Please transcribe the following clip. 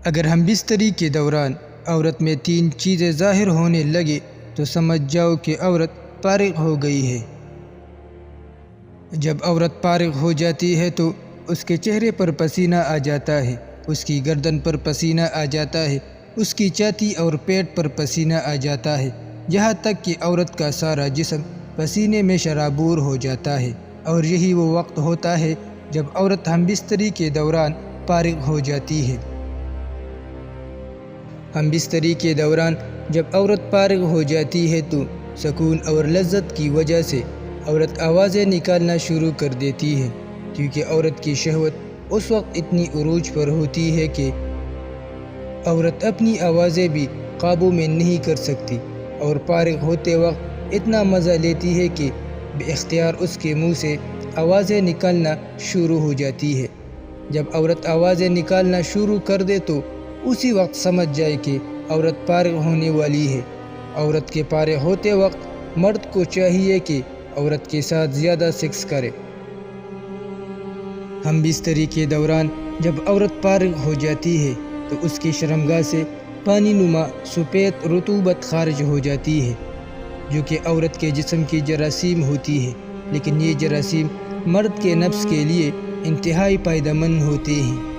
اگر ہم بستری کے دوران عورت میں 3 چیزیں ظاہر ہونے لگے تو سمجھ جاؤ کہ عورت فارغ ہو گئی ہے۔ جب عورت فارغ ہو جاتی ہے تو اس کے چہرے پر پسینہ آ جاتا ہے، اس کی گردن پر پسینہ آ جاتا ہے، اس کی چھاتی اور پیٹ پر پسینہ آ جاتا ہے، یہاں تک کہ عورت کا سارا جسم پسینے میں شرابور ہو جاتا ہے۔ اور یہی وہ وقت ہوتا ہے جب عورت ہم بستری کے دوران فارغ ہو جاتی ہے۔ ہم بستری کے دوران جب عورت فارغ ہو جاتی ہے تو سکون اور لذت کی وجہ سے عورت آوازیں نکالنا شروع کر دیتی ہے، کیونکہ عورت کی شہوت اس وقت اتنی عروج پر ہوتی ہے کہ عورت اپنی آوازیں بھی قابو میں نہیں کر سکتی، اور فارغ ہوتے وقت اتنا مزہ لیتی ہے کہ بے اختیار اس کے منہ سے آوازیں نکالنا شروع ہو جاتی ہے۔ جب عورت آوازیں نکالنا شروع کر دے تو اسی وقت سمجھ جائے کہ عورت فارغ ہونے والی ہے۔ عورت کے فارغ ہوتے وقت مرد کو چاہیے کہ عورت کے ساتھ زیادہ سیکس کرے۔ ہم بستری کے دوران جب عورت فارغ ہو جاتی ہے تو اس کی شرمگاہ سے پانی نما سفید رطوبت خارج ہو جاتی ہے، جو کہ عورت کے جسم کی جراثیم ہوتی ہے، لیکن یہ جراثیم مرد کے نفس کے لیے انتہائی فائدہ مند ہوتے ہیں۔